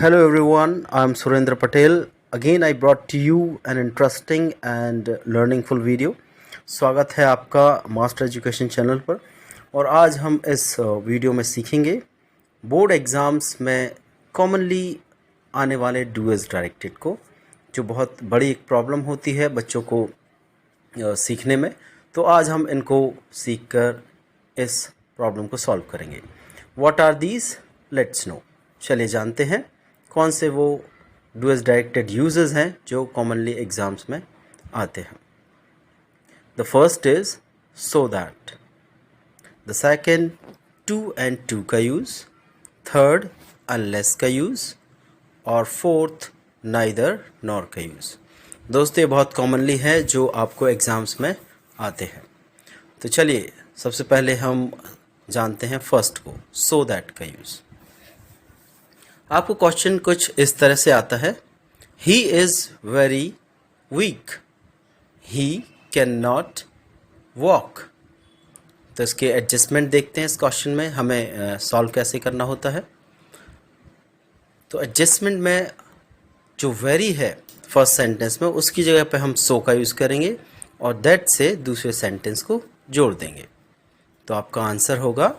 Hello everyone, I'm Surendra Patel. Again I brought to you an interesting and learningful video. स्वागत है आपका master education channel पर। और आज हम इस वीडियो में सीखेंगे बोर्ड एग्ज़ाम्स में कॉमनली आने वाले डू एज डायरेक्टेड को, जो बहुत बड़ी एक प्रॉब्लम होती है बच्चों को सीखने में। तो आज हम इनको सीख कर इस प्रॉब्लम को सॉल्व करेंगे। What are these, let's know. चलिए जानते हैं कौन से वो डू एज डायरेक्टेड यूजेस हैं जो कॉमनली एग्ज़ाम्स में आते हैं। The first is so that, the second too and to का यूज़, थर्ड अनलेस का यूज़ और फोर्थ नाइदर नॉर का यूज़। दोस्तों ये बहुत कॉमनली है जो आपको एग्ज़ाम्स में आते हैं। तो चलिए सबसे पहले हम जानते हैं फर्स्ट को, सो दैट का यूज़। आपको क्वेश्चन कुछ इस तरह से आता है, he is very weak, he can not walk. तो इसके एडजस्टमेंट देखते हैं इस क्वेश्चन में हमें सॉल्व कैसे करना होता है। तो एडजस्टमेंट में जो वेरी है फर्स्ट सेंटेंस में, उसकी जगह पे हम सो का यूज़ करेंगे और दैट से दूसरे सेंटेंस को जोड़ देंगे। तो आपका आंसर होगा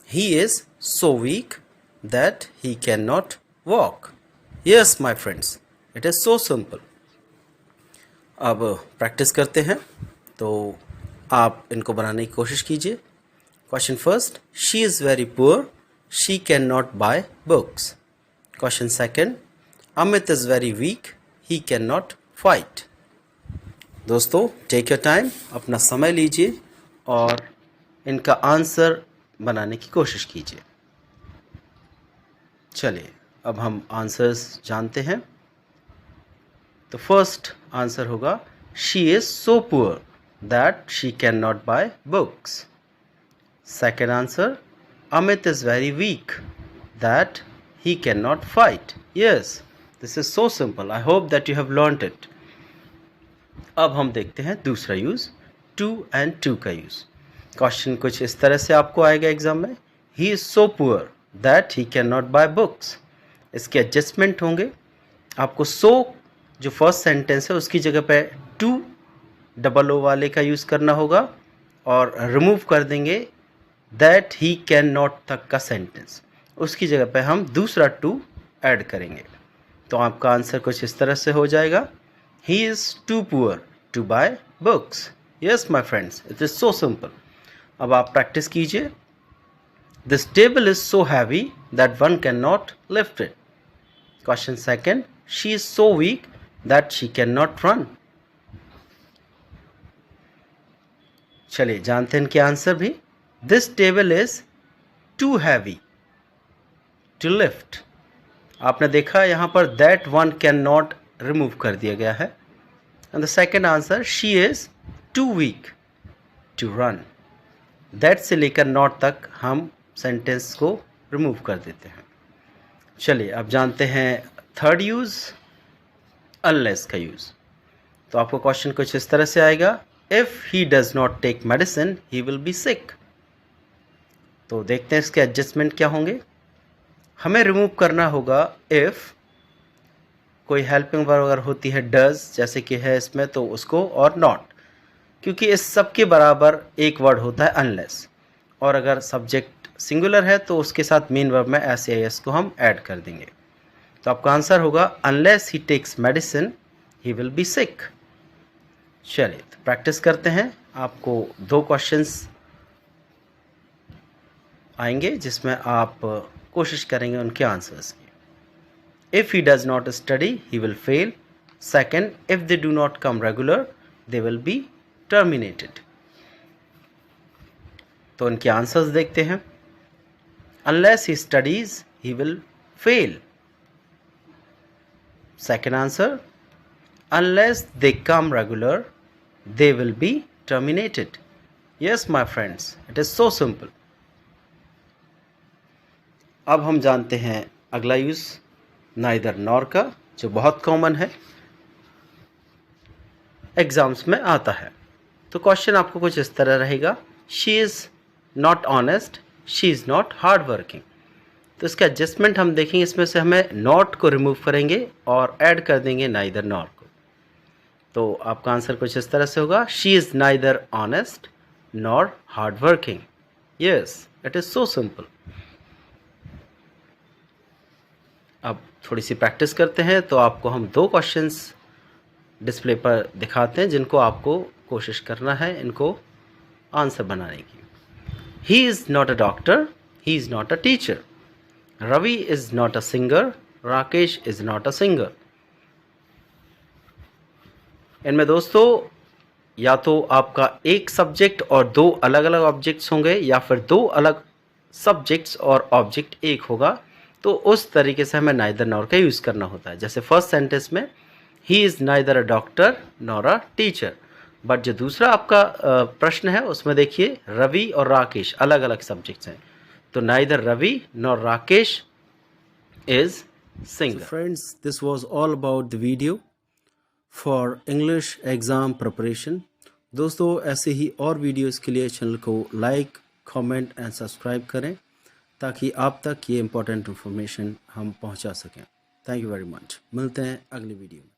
ही is so weak that he cannot walk. Yes my friends, it is so simple. अब प्रैक्टिस करते हैं, तो आप इनको बनाने की कोशिश कीजिए। Question first, she is very poor, she can not buy books. Question second, Amit is very weak, he can not fight. दोस्तों टेक योर टाइम, अपना समय लीजिए और इनका आंसर बनाने की कोशिश कीजिए। चलिए अब हम आंसर्स जानते हैं। तो फर्स्ट आंसर होगा she is so poor that she can not buy books. Second answer, Amit is very weak that he can not fight. Yes, this is so simple. I hope that you have learned it. अब हम देखते हैं दूसरा use, too and to का use. Question कुछ इस तरह से आपको आएगा एग्जाम में, he is so poor that he can not buy books. इसके एडजस्टमेंट होंगे, आपको सो जो फर्स्ट सेंटेंस है उसकी जगह पे टू डबल ओ वाले का यूज़ करना होगा और रिमूव कर देंगे दैट ही कैन नॉट तक का सेंटेंस, उसकी जगह पे हम दूसरा टू ऐड करेंगे। तो आपका आंसर कुछ इस तरह से हो जाएगा, he is too poor to buy books. Yes my friends, it is so simple. अब आप प्रैक्टिस कीजिए। This table is so heavy that one cannot lift it. Question second, she is so weak that she cannot run. चलिए जानते हैं इनके answer भी। This table is too heavy to lift. आपने देखा यहाँ पर that one cannot remove कर दिया गया है। And the second answer, she is too weak to run. That से लेकर not तक हम सेंटेंस को रिमूव कर देते हैं। चलिए अब जानते हैं थर्ड यूज़, अनलेस का यूज़। तो आपको क्वेश्चन कुछ इस तरह से आएगा, if he does not take medicine he will be sick. तो देखते हैं इसके एडजस्टमेंट क्या होंगे। हमें रिमूव करना होगा इफ़, कोई हेल्पिंग वर्ब अगर होती है डज जैसे कि है इसमें तो उसको, और नॉट, क्योंकि इस सब के बराबर एक वर्ड होता है अनलेस, और अगर सब्जेक्ट सिंगुलर है तो उसके साथ मेन वर्ब में एस या एस को हम ऐड कर देंगे। तो आपका आंसर होगा unless he takes medicine he will be sick. चलिए तो प्रैक्टिस करते हैं। आपको दो क्वेश्चंस आएंगे जिसमें आप कोशिश करेंगे उनके आंसर्स की। If he does not study he will fail. Second, if they do not come regular they will be terminated. तो इनके आंसर्स देखते हैं। Unless he studies, he will fail. Second answer, unless they come regular, they will be terminated. Yes, my friends, it is so simple. अब हम जानते हैं अगला use, neither nor का, जो बहुत कॉमन है, एग्जाम्स में आता है। तो क्वेश्चन आपको कुछ इस तरह रहेगा, she is not honest, she is not hard working. तो इसका एडजस्टमेंट हम देखेंगे, इसमें से हमें नॉट को रिमूव करेंगे और ऐड कर देंगे नाइदर नॉर को। तो आपका आंसर कुछ इस तरह से होगा, she is neither honest nor hard working. Yes, it is so simple. अब थोड़ी सी प्रैक्टिस करते हैं, तो आपको हम 2 क्वेश्चंस डिस्प्ले पर दिखाते हैं जिनको आपको कोशिश करना है इनको आंसर बनाने की। He is not a doctor, he is not a teacher, Ravi is not a singer, Rakesh is not a singer. इनमें दोस्तों या तो आपका एक सब्जेक्ट और 2 अलग अलग ऑब्जेक्ट्स होंगे, या फिर 2 अलग सब्जेक्ट्स और ऑब्जेक्ट एक होगा। तो उस तरीके से हमें नाइदर नॉर का यूज़ करना होता है। जैसे फर्स्ट सेंटेंस में he is neither a doctor nor a teacher, but जो दूसरा आपका प्रश्न है उसमें देखिए रवि और राकेश अलग अलग सब्जेक्ट्स हैं, तो neither Ravi nor Rakesh is singer. So friends, this was all about the video for English exam preparation. दोस्तों ऐसे ही और वीडियोस के लिए चैनल को लाइक, कमेंट एंड सब्सक्राइब करें ताकि आप तक ये इम्पोर्टेंट इन्फॉर्मेशन हम पहुंचा सकें। Thank you very much. मिलते हैं अगली वीडियो में।